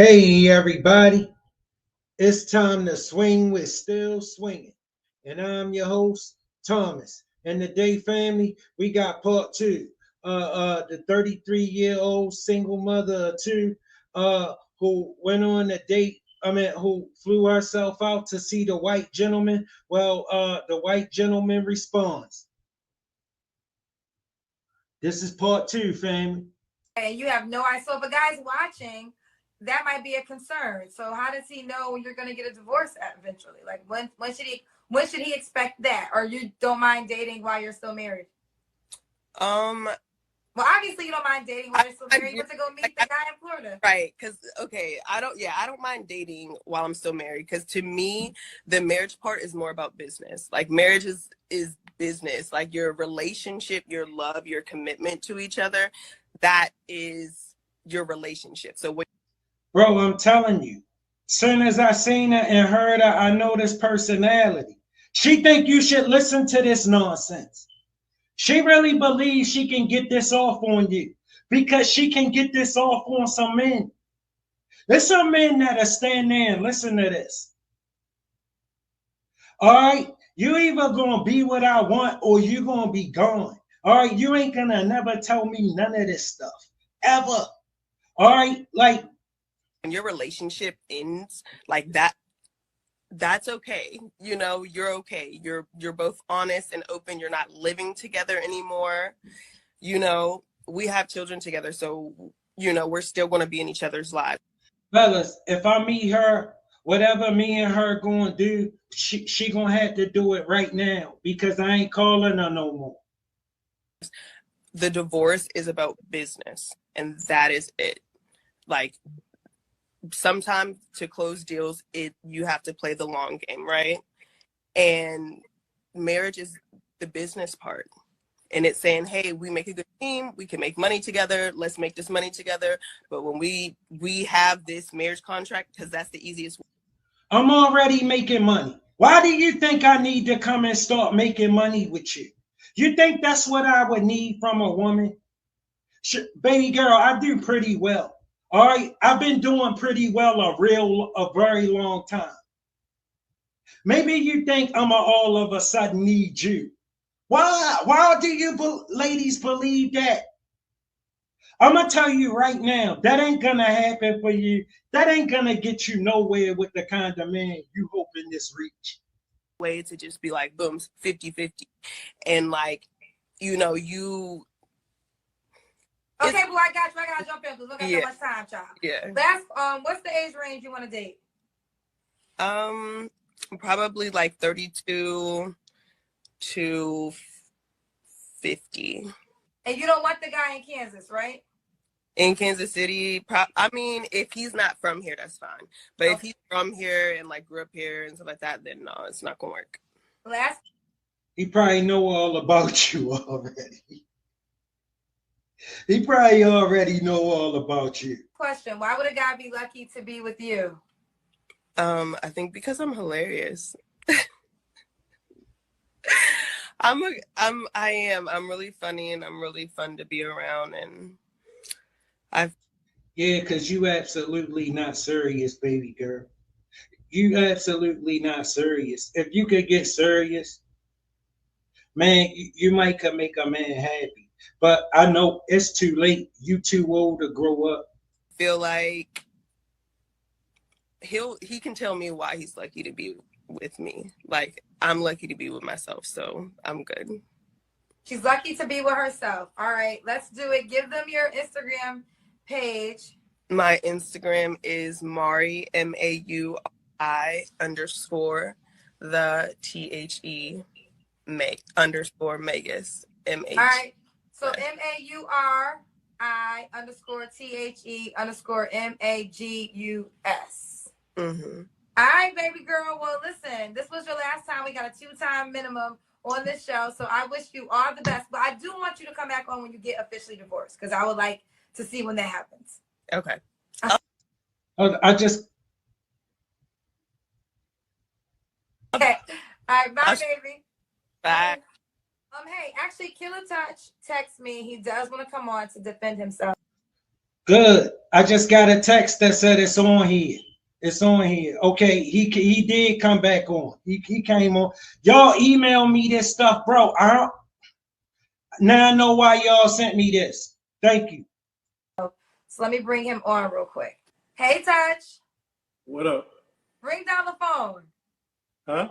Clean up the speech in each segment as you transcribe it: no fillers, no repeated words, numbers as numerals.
Hey everybody, it's time to swing with Still Swinging. And I'm your host, Thomas. And today, family, we got part two. The 33-year-old single mother of two who went on a date, who flew herself out to see the white gentleman. Well, the white gentleman responds. This is part two, family. And you have no idea. So if a guy's watching, that might be a concern. So how does he know you're going to get a divorce eventually? Like when should he expect that? Or you don't mind dating while you're still married? Um, Well, obviously you don't mind dating while you're still married. You went to go meet the guy in Florida, right? Because I don't mind dating while I'm still married. Because to me, the marriage part is more about business. Like marriage is business. Like your relationship, your love, your commitment to each other, that is your relationship. So what? Bro, I'm telling you, soon as I seen her and heard her, I know this personality. She think you should listen to this nonsense. She really believes she can get this off on you because she can get this off on some men. There's some men that'll stand there and listen to this. All right, you either gonna be what I want or you gonna be gone. All right, you ain't gonna never tell me none of this stuff ever. All right, like When your relationship ends like that, that's okay. You're okay. You're both honest and open. You're not living together anymore. We have children together, so we're still going to be in each other's lives. fellas, if I meet her, whatever me and her gonna do, she gonna have to do it right now because I ain't calling her no more. The divorce is about business, and that is it. Like sometimes to close deals, you have to play the long game, right? And marriage is the business part. And it's saying, hey, we make a good team, we can make money together, let's make this money together. But when we have this marriage contract, because that's the easiest. I'm already making money. Why do you think I need to come and start making money with you? You think that's what I would need from a woman? Baby girl, I do pretty well. All right, I've been doing pretty well a very long time. Maybe you think I'm all of a sudden need you. Why? Why do you ladies believe that? I'm gonna tell you right now, that ain't gonna happen for you. That ain't gonna get you nowhere with the kind of man you hoping this reach. Way to just be like, boom, 50-50. And like, you. Okay, well I got you. I gotta jump in because we don't got that much time, child. Yeah. What's the age range you want to date? Probably like 32 to 50. And you don't want the guy in Kansas, right? In Kansas City, I mean, if he's not from here, that's fine. But if he's from here and like grew up here and stuff like that, then no, it's not gonna work. He probably know all about you already. He probably already know all about you. Question: why would a guy be lucky to be with you? I think because I'm hilarious. I'm really funny and I'm really fun to be around, and yeah, because you absolutely not serious, baby girl. You absolutely not serious. If you could get serious, man, you might could make a man happy. But I know it's too late. You too old to grow up. Feel like he can tell me why he's lucky to be with me. Like I'm lucky to be with myself, so I'm good. She's lucky to be with herself. All right, let's do it. Give them your Instagram page. My Instagram is Mari MAUI _ the THE _ Megas MH. All right, so MAURI _ THE _ MAGUS. Mm-hmm. All right, baby girl. Well, listen, this was your last time. We got a 2-time minimum on this show, so I wish you all the best. But I do want you to come back on when you get officially divorced, because I would like to see when that happens. Okay. I just. Okay. All right. Bye, baby. Bye. Hey, actually, Killer Touch texted me. He does want to come on to defend himself. Good. I just got a text that said it's on here. It's on here. Okay, he did come back on. He came on. Y'all email me this stuff, bro. Now I know why y'all sent me this. Thank you. So let me bring him on real quick. Hey, Touch. What up? Bring down the phone. Huh?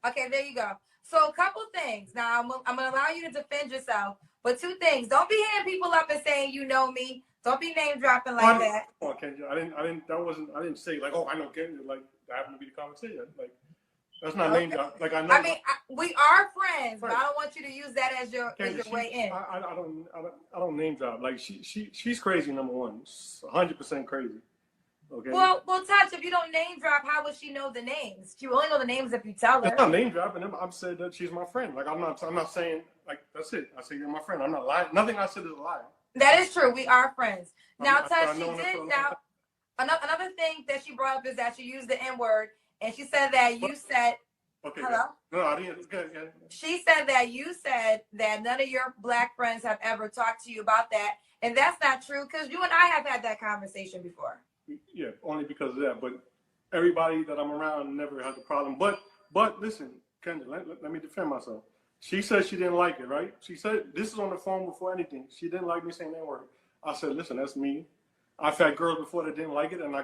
Okay, there you go. So a couple things. Now I'm gonna allow you to defend yourself, but two things. Don't be hitting people up and saying you know me. Don't be name dropping like that. Oh, Kendra, I didn't say like, oh, I know Kendra. Like that happened to be the conversation. Like that's not name drop. Like I know. I mean, we are friends, but I don't want you to use that as your way in. I don't name drop. Like she's crazy. Number one, 100% crazy. Okay. Well, Touch, if you don't name drop, how would she know the names? She will only know the names if you tell her. It's not name dropping. I've said that she's my friend. Like I'm not saying like that's it. I say you're my friend. I'm not lying. Nothing I said is a lie. That is true. We are friends. Now, Touch, she did now. Another thing that she brought up is that you used the N word, and she said that you said. Okay. Hello. No, I didn't. Good. She said that you said that none of your black friends have ever talked to you about that, and that's not true because you and I have had that conversation before. Yeah, only because of that. But everybody that I'm around never had the problem. But listen, Kendra, let me defend myself. She said she didn't like it, right? She said this is on the phone before anything. She didn't like me saying that word. I said, listen, that's me. I've had girls before that didn't like it, and I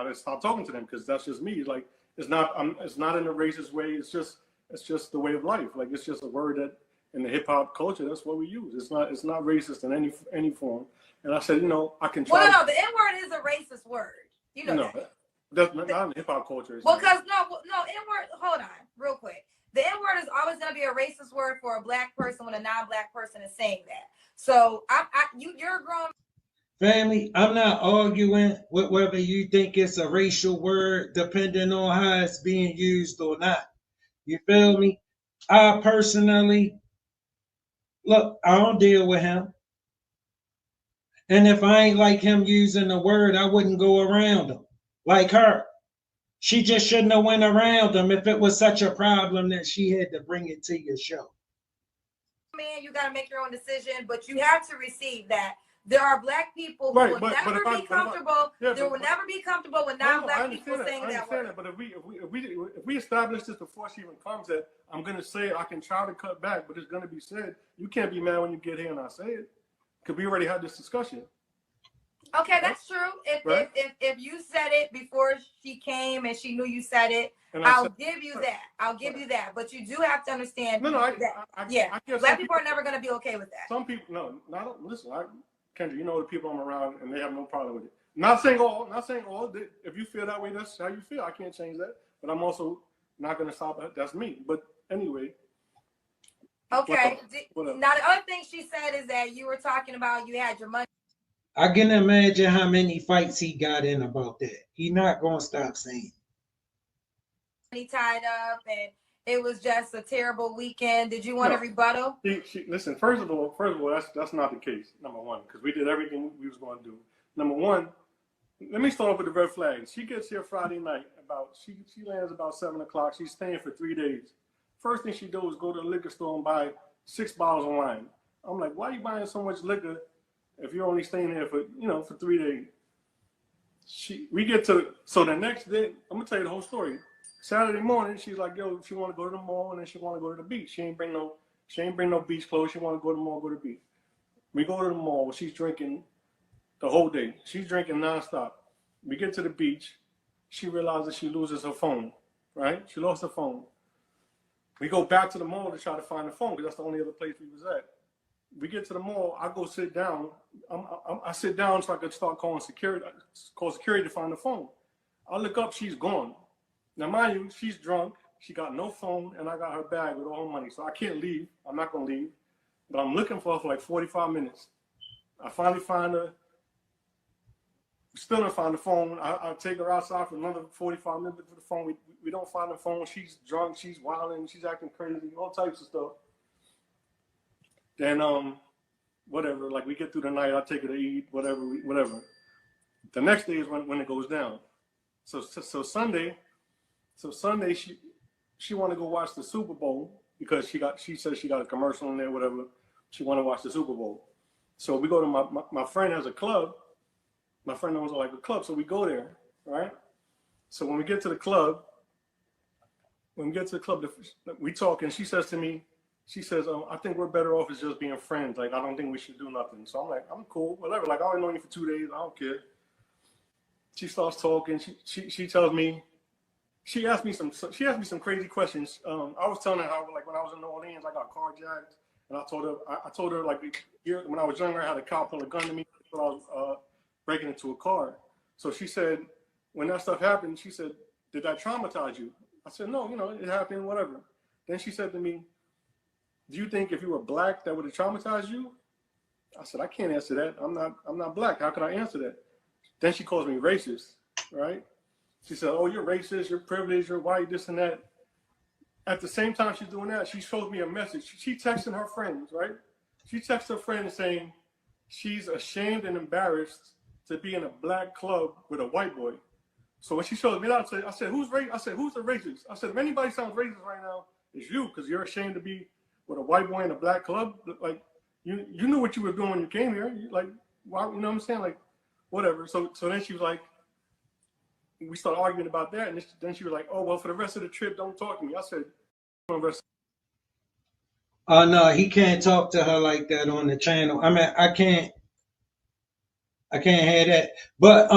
just stopped talking to them because that's just me. Like it's not in a racist way. It's just the way of life. Like it's just a word that in the hip hop culture, that's what we use. It's not racist in any form. And I said, I can try. Well, no, the N word is a racist word. You know that. That's not in hip hop culture. Well, because no, N word. Hold on, real quick. The N word is always going to be a racist word for a black person when a non-black person is saying that. So you're a grown family. I'm not arguing with whether you think it's a racial word, depending on how it's being used or not. You feel me? I personally look. I don't deal with him. And if I ain't like him using the word, I wouldn't go around him. Like her. She just shouldn't have went around him if it was such a problem that she had to bring it to your show. Man, you got to make your own decision, but you have to receive that. There are black people who will never be comfortable. There will never be comfortable with non-black people saying that word. But if we establish this before she even comes, that I'm gonna say it, I can try to cut back, but it's gonna be said. You can't be mad when you get here and I say it. Because we already had this discussion. Okay, that's true. If you said it before she came and she knew you said it, I'll give you that. I'll give you that. But you do have to understand that. Black people are never going to be okay with that. Some people, listen, Kendra, you know the people I'm around and they have no problem with it. Not saying all. If you feel that way, that's how you feel. I can't change that. But I'm also not going to stop that. That's me. But anyway. Okay. Now, the other thing she said is that you were talking about you had your money. I can imagine how many fights he got in about that. He not going to stop saying money tied up and it was just a terrible weekend. Did you want a rebuttal? Listen, first of all, that's not the case, number one, because we did everything we was going to do. Number one, let me start off with the red flag. She gets here Friday night. She lands about 7 o'clock. She's staying for 3 days. First thing she does is go to the liquor store and buy 6 bottles of wine. I'm like, why are you buying so much liquor if you're only staying here for 3 days? So the next day, I'm gonna tell you the whole story. Saturday morning, she's like, yo, she want to go to the mall and then she want to go to the beach. She ain't bring no beach clothes. She want to go to the mall, go to the beach. We go to the mall. She's drinking the whole day. She's drinking nonstop. We get to the beach. She realizes she loses her phone. Right? She lost her phone. We go back to the mall to try to find the phone because that's the only other place we was at. We get to the mall. I go sit down. I sit down so I could start calling security. Call security to find the phone. I look up. She's gone. Now, mind you, she's drunk. She got no phone, and I got her bag with all her money. So I can't leave. I'm not gonna leave. But I'm looking for her for like 45 minutes. I finally find her. Still don't find the phone. I take her outside for another 45 minutes for the phone. We don't find the phone. She's drunk. She's wilding. She's acting crazy. All types of stuff. Then whatever. Like we get through the night. I take her to eat. Whatever. The next day is when it goes down. So Sunday she want to go watch the Super Bowl because she said she got a commercial in there. Whatever. She want to watch the Super Bowl. So we go to my friend has a club. My friend owns like a club, so we go there, right? So when we get to the club, we talk, and she says to me, she says, I think we're better off as just being friends. Like, I don't think we should do nothing. So I'm like, I'm cool, whatever. Like, I only know you for 2 days. I don't care. She starts talking. She tells me, she asked me some crazy questions. I was telling her how, like, when I was in New Orleans, I got carjacked, and I told her like when I was younger, I had a cop pull a gun to me when I was breaking into a car. So she said, when that stuff happened, she said, did that traumatize you? I said, no, it happened, whatever. Then she said to me, do you think if you were black that would have traumatized you? I said, I can't answer that. I'm not black. How can I answer that? Then she calls me racist, right? She said, oh, you're racist, you're privileged, you're white, this and that. At the same time she's doing that, she shows me a message. She texting her friends, right? She texts her friend saying she's ashamed and embarrassed to be in a black club with a white boy. So when she shows me that, I said, who's the racist? I said, if anybody sounds racist right now, it's you, because you're ashamed to be with a white boy in a black club. Like, you knew what you were doing when you came here. Like, why, you know what I'm saying? Like, whatever. So then she was like, we started arguing about that, and then she was like, oh, well, for the rest of the trip, don't talk to me. I said, oh no, he can't talk to her like that on the channel. I mean, I can't have that. But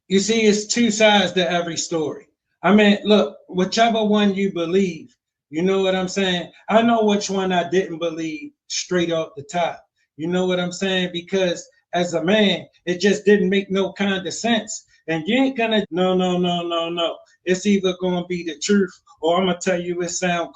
you see, it's two sides to every story. I mean, look, whichever one you believe, you know what I'm saying? I know which one I didn't believe straight off the top. You know what I'm saying? Because as a man, it just didn't make no kind of sense. And you ain't gonna, no. It's either gonna be the truth, or I'm gonna tell you it sound crazy.